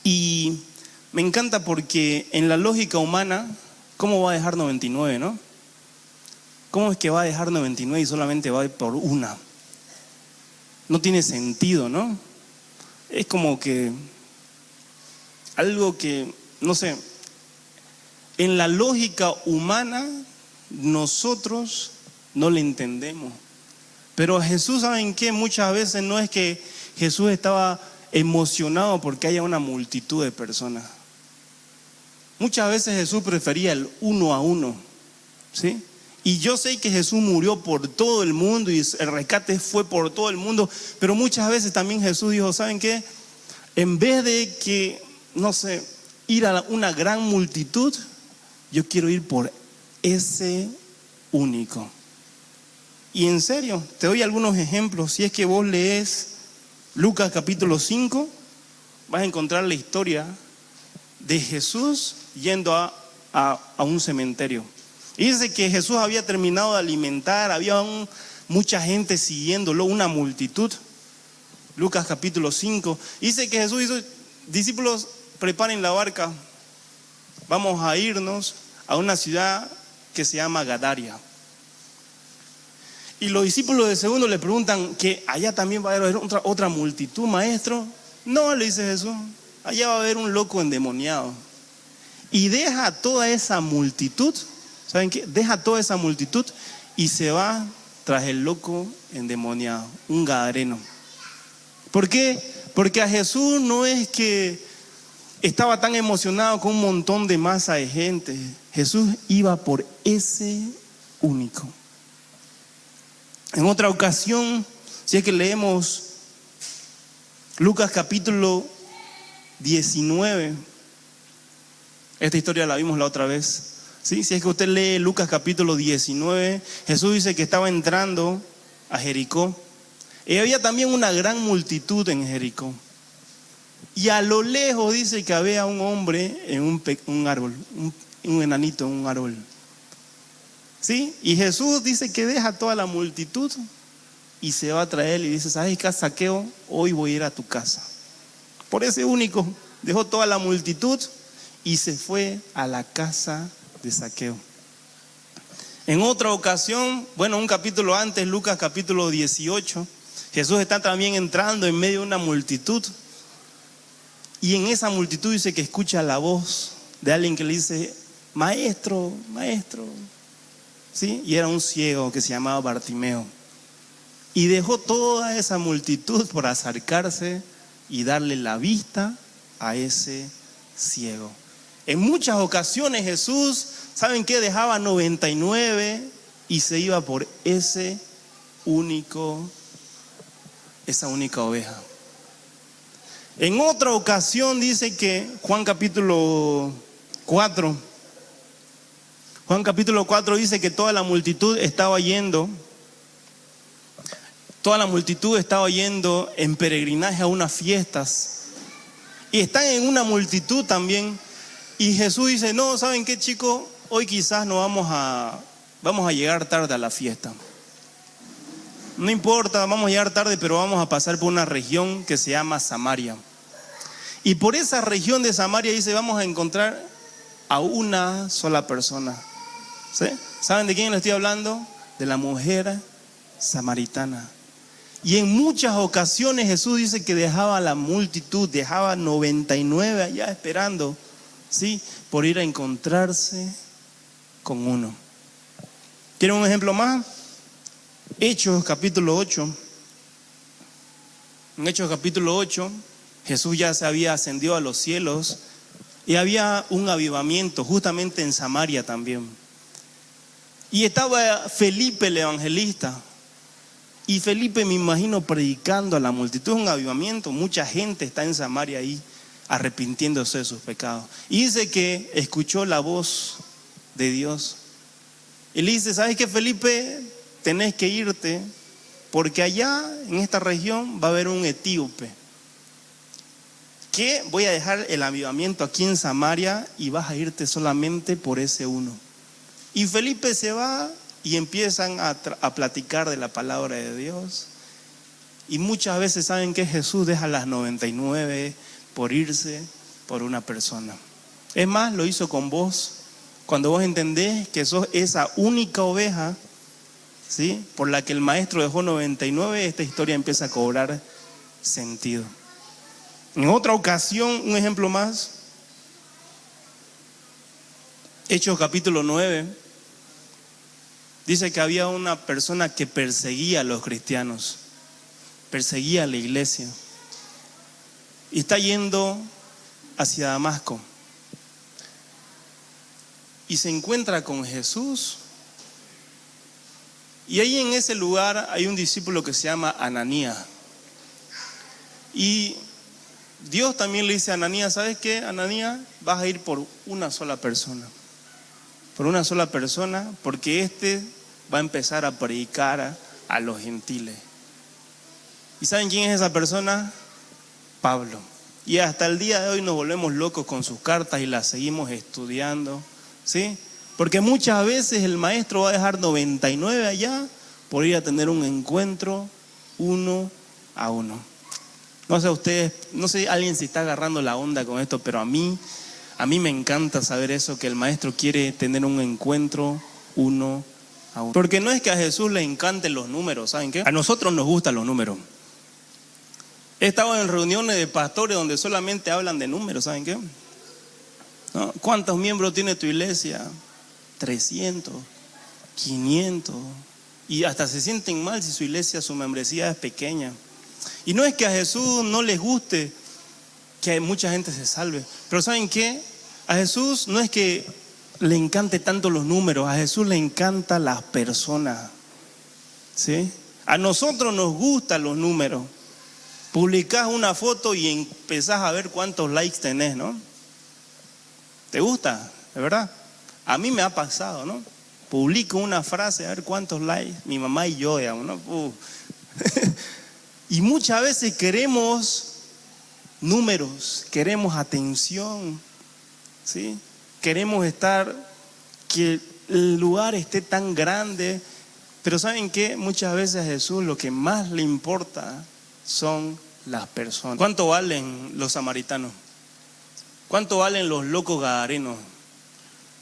Y me encanta porque en la lógica humana, ¿cómo va a dejar 99, no? ¿Cómo es que va a dejar 99 y solamente va a ir por una? No tiene sentido, ¿no? Es como que algo que, no sé, en la lógica humana nosotros no le entendemos. Pero a Jesús, ¿saben qué? Muchas veces no es que Jesús estaba emocionado porque haya una multitud de personas. Muchas veces Jesús prefería el 1 a 1, ¿sí? Y yo sé que Jesús murió por todo el mundo y el rescate fue por todo el mundo, pero muchas veces también Jesús dijo: ¿saben qué? En vez de que, no sé, ir a una gran multitud, yo quiero ir por ese único. Y en serio, te doy algunos ejemplos. Si es que vos lees Lucas capítulo 5, vas a encontrar la historia de Jesús yendo a un cementerio. Y dice que Jesús había terminado de alimentar, había mucha gente siguiéndolo, una multitud. Lucas capítulo 5. Dice que Jesús hizo, discípulos, preparen la barca, vamos a irnos a una ciudad que se llama Gadaria. Y los discípulos de segundo le preguntan que allá también va a haber otra multitud, maestro. No, le dice Jesús, allá va a haber un loco endemoniado. Y deja toda esa multitud, ¿saben qué? Deja toda esa multitud y se va tras el loco endemoniado, un gadareno. ¿Por qué? Porque a Jesús no es que estaba tan emocionado con un montón de masa de gente. Jesús iba por ese único. En otra ocasión, si es que leemos Lucas capítulo 19, esta historia la vimos la otra vez. ¿Sí? Si es que usted lee Lucas capítulo 19, Jesús dice que estaba entrando a Jericó. Y había también una gran multitud en Jericó. Y a lo lejos dice que había un hombre en un árbol, un enanito en un árbol. ¿Sí? Y Jesús dice que deja toda la multitud y se va a traer y dice, ¿sabes qué, Zaqueo? Hoy voy a ir a tu casa. Por ese único, dejó toda la multitud y se fue a la casa de Zaqueo. En otra ocasión, bueno, un capítulo antes, Lucas capítulo 18, Jesús está también entrando en medio de una multitud. Y en esa multitud dice que escucha la voz de alguien que le dice, maestro, maestro. ¿Sí? Y era un ciego que se llamaba Bartimeo. Y dejó toda esa multitud por acercarse y darle la vista a ese ciego. En muchas ocasiones Jesús, ¿saben qué? Dejaba 99 y se iba por esa única oveja. En otra ocasión dice que Juan capítulo 4 dice que toda la multitud estaba yendo en peregrinaje a unas fiestas y están en una multitud también y Jesús dice, no, ¿saben qué, chicos? Hoy quizás no vamos a llegar tarde a la fiesta. No importa, vamos a llegar tarde, pero vamos a pasar por una región que se llama Samaria. Y por esa región de Samaria dice, vamos a encontrar a una sola persona. ¿Sí? ¿Saben de quién le estoy hablando? De la mujer samaritana. Y en muchas ocasiones Jesús dice que dejaba a la multitud, dejaba 99 allá esperando, ¿sí? Por ir a encontrarse con uno. ¿Quieren un ejemplo más? Hechos capítulo 8. En Hechos capítulo 8, Jesús ya se había ascendido a los cielos y había un avivamiento justamente en Samaria también. Y estaba Felipe el evangelista. Y Felipe, me imagino, predicando a la multitud, un avivamiento. Mucha gente está en Samaria ahí arrepintiéndose de sus pecados. Y dice que escuchó la voz de Dios. Y le dice, ¿sabes qué, Felipe? Tenés que irte porque allá en esta región va a haber un etíope. Que voy a dejar el avivamiento aquí en Samaria y vas a irte solamente por ese uno. Y Felipe se va y empiezan a platicar de la palabra de Dios. Y muchas veces saben que Jesús deja las 99 por irse por una persona. Es más, lo hizo con vos. Cuando vos entendés que sos esa única oveja, ¿sí? Por la que el maestro dejó 99, esta historia empieza a cobrar sentido. En otra ocasión, un ejemplo más, Hechos capítulo 9, dice que había una persona que perseguía a los cristianos, perseguía a la iglesia, y está yendo hacia Damasco, y se encuentra con Jesús, y ahí en ese lugar hay un discípulo que se llama Ananías, y Dios también le dice a Ananías, ¿sabes qué, Ananías? Vas a ir por una sola persona. Por una sola persona, porque va a empezar a predicar a los gentiles. ¿Y saben quién es esa persona? Pablo. Y hasta el día de hoy nos volvemos locos con sus cartas y las seguimos estudiando, ¿sí? Porque muchas veces el maestro va a dejar 99 allá por ir a tener un encuentro uno a uno. No sé ustedes, no sé alguien si está agarrando la onda con esto, pero a mí me encanta saber eso, que el maestro quiere tener un encuentro uno a uno. Porque no es que a Jesús le encanten los números, ¿saben qué? A nosotros nos gustan los números. He estado en reuniones de pastores donde solamente hablan de números, ¿saben qué? ¿No? ¿Cuántos miembros tiene tu iglesia? 300, 500. Y hasta se sienten mal si su iglesia, su membresía es pequeña. Y no es que a Jesús no les guste que mucha gente se salve. Pero ¿saben qué? A Jesús no es que le encante tanto los números. A Jesús le encantan las personas. ¿Sí? A nosotros nos gustan los números. Publicás una foto y empezás a ver cuántos likes tenés, ¿no? ¿Te gusta? ¿De verdad? A mí me ha pasado, ¿no? Publico una frase, a ver cuántos likes. Mi mamá y yo, digamos, ¿no? Y muchas veces queremos números, queremos atención, ¿sí? Queremos que el lugar esté tan grande. Pero ¿saben qué? Muchas veces a Jesús lo que más le importa son las personas. ¿Cuánto valen los samaritanos? ¿Cuánto valen los locos gadarenos?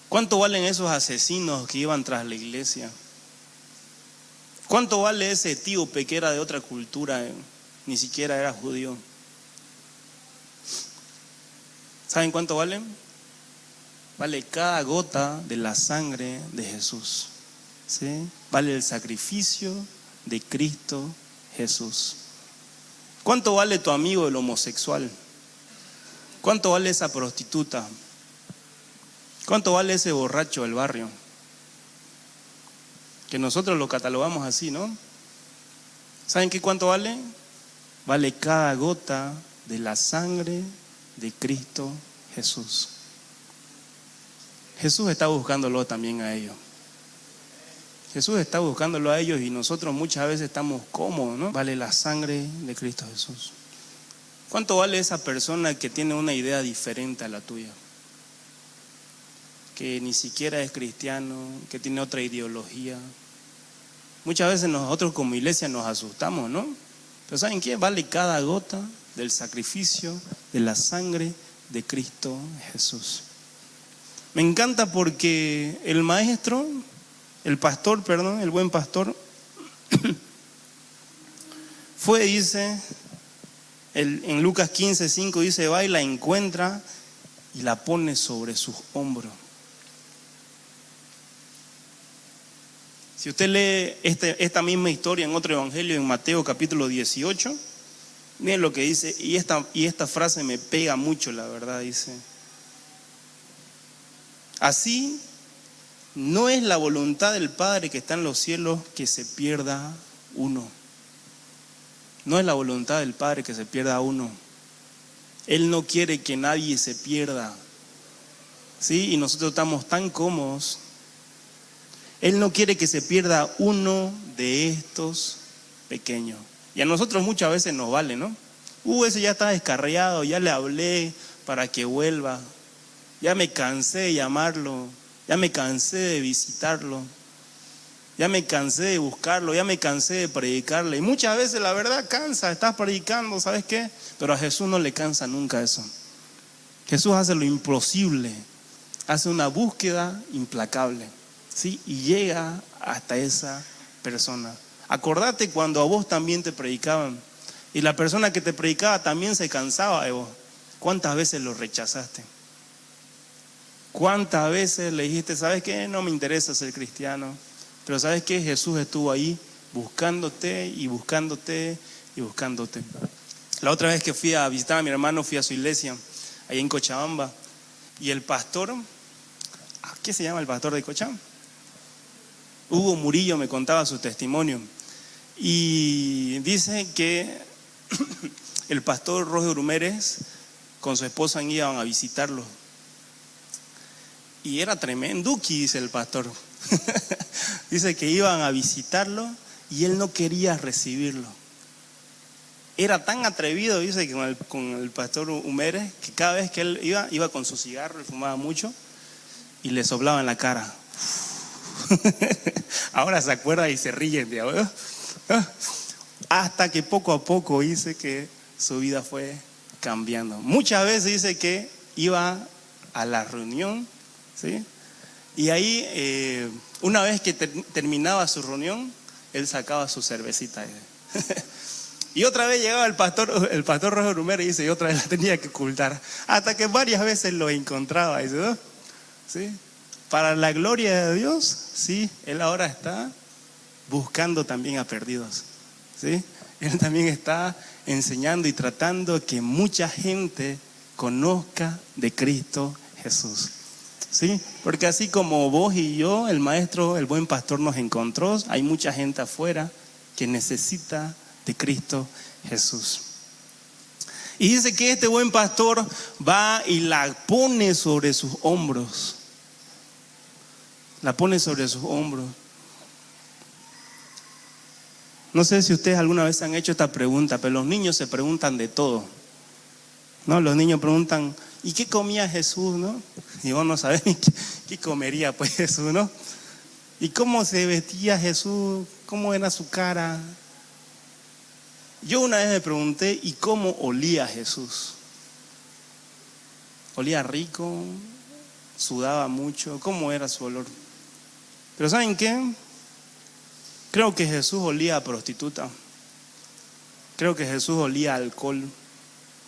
¿Cuánto valen esos asesinos que iban tras la iglesia? ¿Cuánto vale ese etíope que era de otra cultura? Ni siquiera era judío. ¿Saben cuánto valen? Vale cada gota de la sangre de Jesús, ¿sí? Vale el sacrificio de Cristo Jesús. ¿Cuánto vale tu amigo el homosexual? ¿Cuánto vale esa prostituta? ¿Cuánto vale ese borracho del barrio? Que nosotros lo catalogamos así, ¿no? ¿Saben qué cuánto vale? Vale cada gota de la sangre de Cristo Jesús. Jesús está buscándolo también a ellos. Jesús está buscándolo a ellos y nosotros muchas veces estamos cómodos, ¿no? Vale la sangre de Cristo Jesús. ¿Cuánto vale esa persona que tiene una idea diferente a la tuya? Que ni siquiera es cristiano, que tiene otra ideología. Muchas veces nosotros como iglesia nos asustamos, ¿no? Pero ¿saben qué? Vale cada gota del sacrificio de la sangre de Cristo Jesús. Me encanta porque el buen pastor, dice, en Lucas 15:5 dice, va y la encuentra y la pone sobre sus hombros. Si usted lee esta misma historia en otro evangelio, en Mateo capítulo 18, miren lo que dice, y esta frase me pega mucho, la verdad, dice: así no es la voluntad del Padre que está en los cielos que se pierda uno. No es la voluntad del Padre que se pierda uno. Él no quiere que nadie se pierda, ¿sí? Y nosotros estamos tan cómodos. Él no quiere que se pierda uno de estos pequeños. Y a nosotros muchas veces nos vale, ¿no? Ese ya está descarriado, ya le hablé para que vuelva. Ya me cansé de llamarlo, ya me cansé de visitarlo, ya me cansé de buscarlo, ya me cansé de predicarle. Y muchas veces la verdad cansa, estás predicando, ¿sabes qué? Pero a Jesús no le cansa nunca eso. Jesús hace lo imposible, hace una búsqueda implacable, ¿sí? Y llega hasta esa persona. Acordate cuando a vos también te predicaban y la persona que te predicaba también se cansaba de vos. ¿Cuántas veces lo rechazaste? ¿Cuántas veces le dijiste, sabes qué? No me interesa ser cristiano. Pero sabes qué? Jesús estuvo ahí buscándote y buscándote y buscándote. La otra vez que fui a visitar a mi hermano, fui a su iglesia, ahí en Cochabamba. Y el pastor, ¿qué se llama el pastor de Cochabamba? Hugo Murillo me contaba su testimonio. Y dice que el pastor Roger Humérez con su esposa iban a visitarlo. Y era tremenduki, dice el pastor. Dice que iban a visitarlo y él no quería recibirlo. era tan atrevido, dice, que con el pastor Humérez, que cada vez que él iba con su cigarro, él fumaba mucho y le soplaba en la cara. Ahora se acuerda y se ríe, digamos. Hasta que poco a poco dice que su vida fue cambiando. Muchas veces dice que iba a la reunión, ¿sí? Y ahí, una vez que terminaba su reunión, él sacaba su cervecita. Y otra vez llegaba el pastor Roger Humérez, dice, y otra vez la tenía que ocultar. Hasta que varias veces lo encontraba, dice, ¿no? ¿Sí? Para la gloria de Dios, sí, él ahora está buscando también a perdidos, ¿sí? Él también está enseñando y tratando que mucha gente conozca de Cristo Jesús, ¿sí? Porque así como vos y yo, el maestro, el buen pastor nos encontró, hay mucha gente afuera que necesita de Cristo Jesús. Y dice que este buen pastor va y la pone sobre sus hombros. La pone sobre sus hombros. No sé si ustedes alguna vez han hecho esta pregunta, pero los niños se preguntan de todo, ¿no? Los niños preguntan, ¿y qué comía Jesús, no? Y vos no sabés ni qué comería pues Jesús, ¿no? ¿Y cómo se vestía Jesús? ¿Cómo era su cara? Yo una vez me pregunté, ¿y cómo olía Jesús? ¿Olía rico? ¿Sudaba mucho? ¿Cómo era su olor? Pero ¿saben qué? Creo que Jesús olía a prostituta. Creo que Jesús olía a alcohol,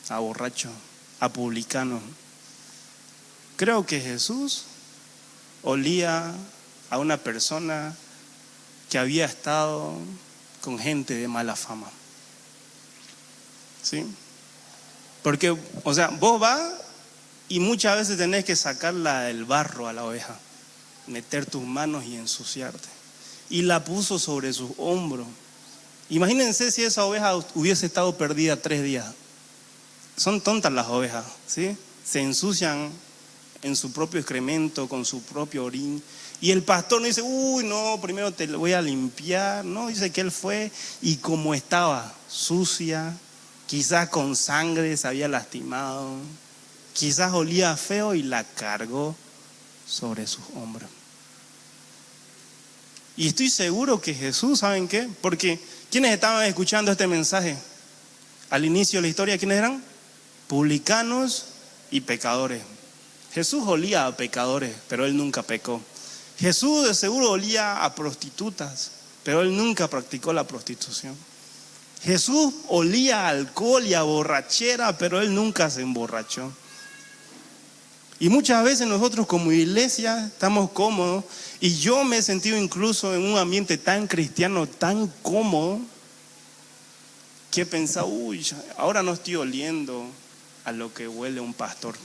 a borracho, a publicano. Creo que Jesús olía a una persona que había estado con gente de mala fama. ¿Sí? Porque, o sea, vos vas y muchas veces tenés que sacarla del barro a la oveja, meter tus manos y ensuciarte. Y la puso sobre sus hombros. Imagínense si esa oveja hubiese estado perdida 3 días. Son tontas las ovejas, ¿sí? Se ensucian en su propio excremento, con su propio orín. Y el pastor no dice, uy, no, primero te voy a limpiar. No, dice que él fue y como estaba sucia, quizás con sangre se había lastimado, quizás olía feo y la cargó sobre sus hombros. Y estoy seguro que Jesús, ¿saben qué? Porque ¿quiénes estaban escuchando este mensaje? Al inicio de la historia, ¿quiénes eran? Publicanos y pecadores. Jesús olía a pecadores, pero él nunca pecó. Jesús de seguro olía a prostitutas, pero él nunca practicó la prostitución. Jesús olía a alcohol y a borrachera, pero él nunca se emborrachó. Y muchas veces nosotros como iglesia estamos cómodos, y yo me he sentido incluso en un ambiente tan cristiano, tan cómodo, que he pensado, uy, ahora no estoy oliendo a lo que huele un pastor.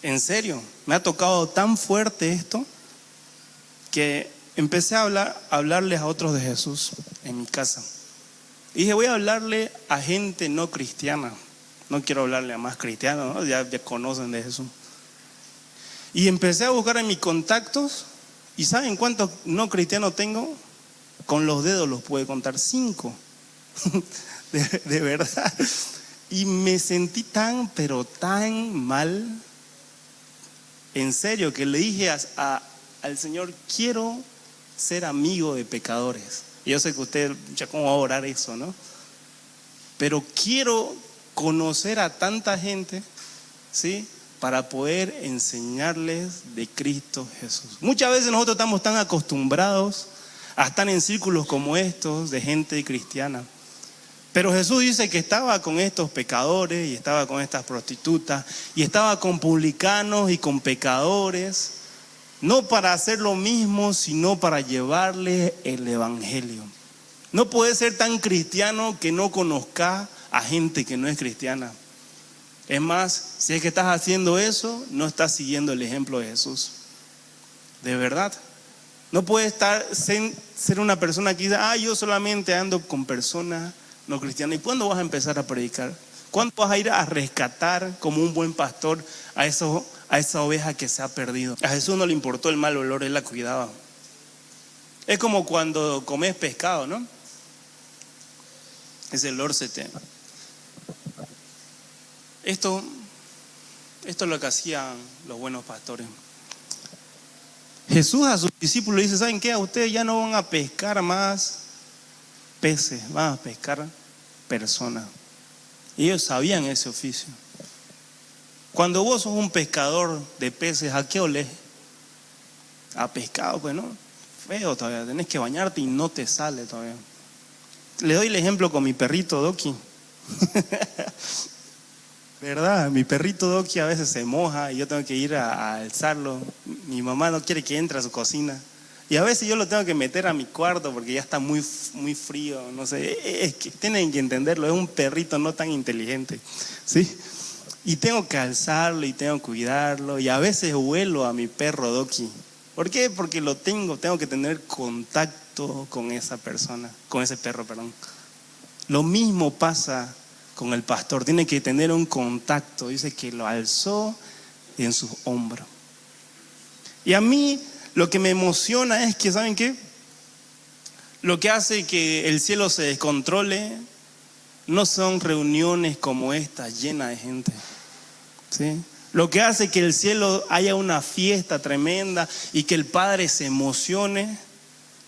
En serio, me ha tocado tan fuerte esto que empecé a hablarles a otros de Jesús en mi casa. Y dije, voy a hablarle a gente no cristiana. No quiero hablarle a más cristianos, ¿no? Ya conocen de Jesús. Y empecé a buscar en mis contactos. ¿Y saben cuántos no cristianos tengo? Con los dedos los puedo contar, 5. de verdad. Y me sentí tan, pero tan mal. En serio, que le dije al Señor, quiero ser amigo de pecadores. Y yo sé que usted, ya cómo va a orar eso, ¿no? Pero quiero conocer a tanta gente, ¿sí? Para poder enseñarles de Cristo Jesús. Muchas veces nosotros estamos tan acostumbrados a estar en círculos como estos de gente cristiana. Pero Jesús dice que estaba con estos pecadores y estaba con estas prostitutas y estaba con publicanos y con pecadores, no para hacer lo mismo, sino para llevarles el evangelio. No puedes ser tan cristiano que no conozcas a gente que no es cristiana. Es más, si es que estás haciendo eso, no estás siguiendo el ejemplo de Jesús. De verdad. No puedes ser una persona que dice, yo solamente ando con personas no cristianas. ¿Y cuándo vas a empezar a predicar? ¿Cuándo vas a ir a rescatar como un buen pastor a esa oveja que se ha perdido? A Jesús no le importó el mal olor, él la cuidaba. Es como cuando comes pescado, ¿no? Es el Orsete. Esto es lo que hacían los buenos pastores. Jesús a sus discípulos dice: ¿saben qué? A ustedes ya no van a pescar más peces, van a pescar personas. Y ellos sabían ese oficio. Cuando vos sos un pescador de peces, ¿a qué olés? A pescado, pues no, feo todavía, tenés que bañarte y no te sale todavía. Le doy el ejemplo con mi perrito Doki. ¿Verdad? Mi perrito Doki a veces se moja y yo tengo que ir a alzarlo. Mi mamá no quiere que entre a su cocina. Y a veces yo lo tengo que meter a mi cuarto porque ya está muy frío, no sé. Es que tienen que entenderlo, es un perrito no tan inteligente, ¿sí? Y tengo que alzarlo y tengo que cuidarlo. Y a veces huelo a mi perro Doki. ¿Por qué? Porque tengo que tener contacto con esa persona, con ese perro, perdón. Lo mismo pasa con el pastor, tiene que tener un contacto. Dice que lo alzó en sus hombros. Y a mí lo que me emociona es que, ¿saben qué? Lo que hace que el cielo se descontrole no son reuniones como esta, llenas de gente, ¿sí? Lo que hace que el cielo haya una fiesta tremenda y que el Padre se emocione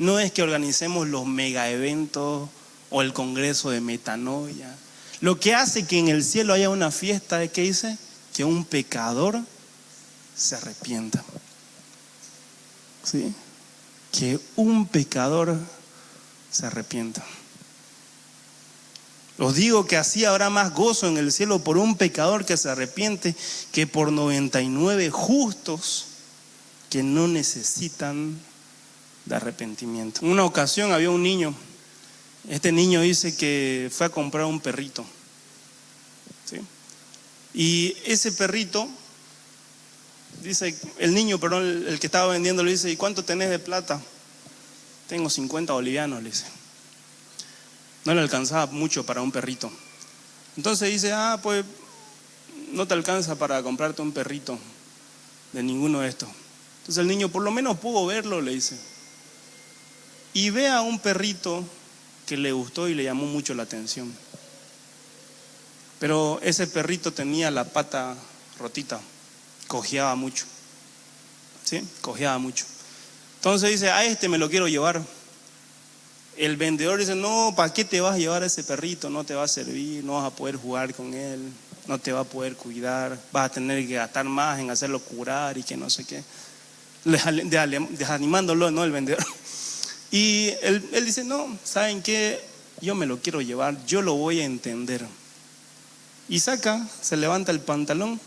no es que organicemos los mega eventos o el congreso de metanoia. Lo que hace que en el cielo haya una fiesta es que dice que un pecador se arrepienta, ¿sí? Que un pecador se arrepienta. Os digo que así habrá más gozo en el cielo por un pecador que se arrepiente que por 99 justos que no necesitan de arrepentimiento. En una ocasión había un niño. Este niño dice que fue a comprar un perrito, ¿sí? Y ese perrito, dice, el que estaba vendiendo le dice: ¿y cuánto tenés de plata? Tengo 50 bolivianos, le dice. No le alcanzaba mucho para un perrito. Entonces dice: pues no te alcanza para comprarte un perrito de ninguno de estos. Entonces el niño: por lo menos pudo verlo, le dice. Y ve a un perrito que le gustó y le llamó mucho la atención. Pero ese perrito tenía la pata rotita, cojeaba mucho, ¿sí? Cojeaba mucho. Entonces dice: a este me lo quiero llevar. El vendedor dice: no, ¿para qué te vas a llevar a ese perrito? No te va a servir, no vas a poder jugar con él, no te va a poder cuidar, vas a tener que gastar más en hacerlo curar y que no sé qué. Desanimándolo, ¿no? El vendedor. Y él dice: no, ¿saben qué? Yo me lo quiero llevar, yo lo voy a entender. Y se levanta el pantalón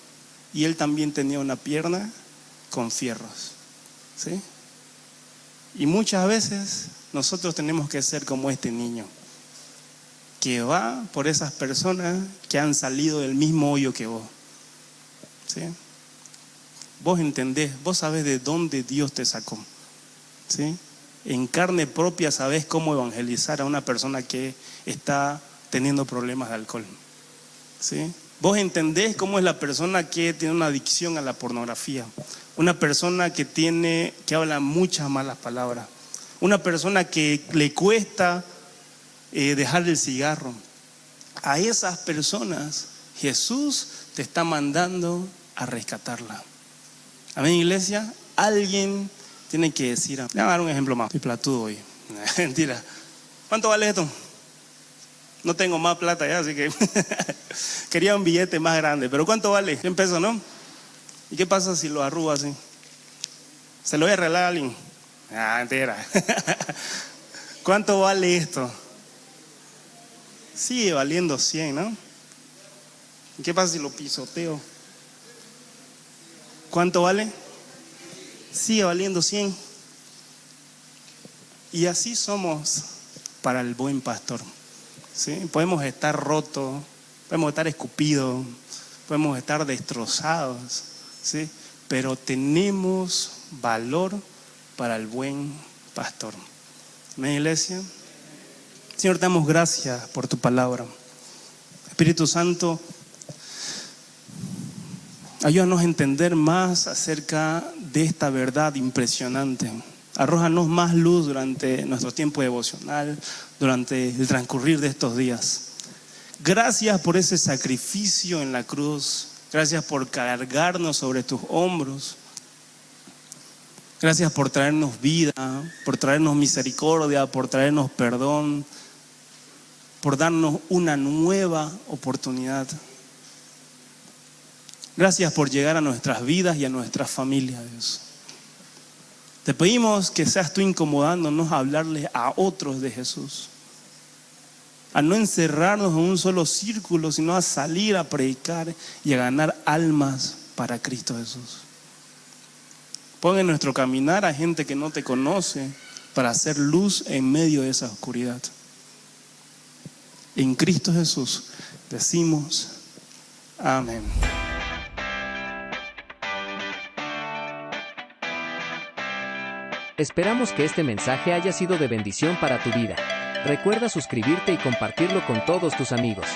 y él también tenía una pierna con fierros, ¿sí? Y muchas veces nosotros tenemos que ser como este niño que va por esas personas que han salido del mismo hoyo que vos, ¿sí? Vos entendés, vos sabés de dónde Dios te sacó, ¿sí? En carne propia sabés cómo evangelizar a una persona que está teniendo problemas de alcohol, ¿sí? Vos entendés cómo es la persona que tiene una adicción a la pornografía, una persona que habla muchas malas palabras, una persona que le cuesta dejar el cigarro. A esas personas Jesús te está mandando a rescatarla. Amén, iglesia. Alguien tiene que decir: voy a dar un ejemplo más, estoy platudo hoy. Mentira. ¿Cuánto vale esto? No tengo más plata ya, así que quería un billete más grande. ¿Pero cuánto vale? 100 pesos, ¿no? ¿Y qué pasa si lo arrugo así? ¿Se lo voy a regalar a alguien? Mentira. ¿Cuánto vale esto? Sigue valiendo 100, ¿no? ¿Y qué pasa si lo pisoteo? ¿Cuánto vale? Sigue valiendo 100. Y así somos para el buen pastor, ¿sí? Podemos estar rotos, podemos estar escupidos, podemos estar destrozados, ¿sí? Pero tenemos valor para el buen pastor. Amén, iglesia. Señor, te damos gracias por tu palabra. Espíritu Santo, ayúdanos a entender más acerca de esta verdad impresionante. Arrójanos más luz durante nuestro tiempo devocional, durante el transcurrir de estos días. Gracias por ese sacrificio en la cruz. Gracias por cargarnos sobre tus hombros. Gracias por traernos vida, por traernos misericordia, por traernos perdón, por darnos una nueva oportunidad. Gracias por llegar a nuestras vidas y a nuestras familias, Dios. Te pedimos que seas tú incomodándonos a hablarles a otros de Jesús. A no encerrarnos en un solo círculo, sino a salir a predicar y a ganar almas para Cristo Jesús. Pon en nuestro caminar a gente que no te conoce para hacer luz en medio de esa oscuridad. En Cristo Jesús decimos amén. Esperamos que este mensaje haya sido de bendición para tu vida. Recuerda suscribirte y compartirlo con todos tus amigos.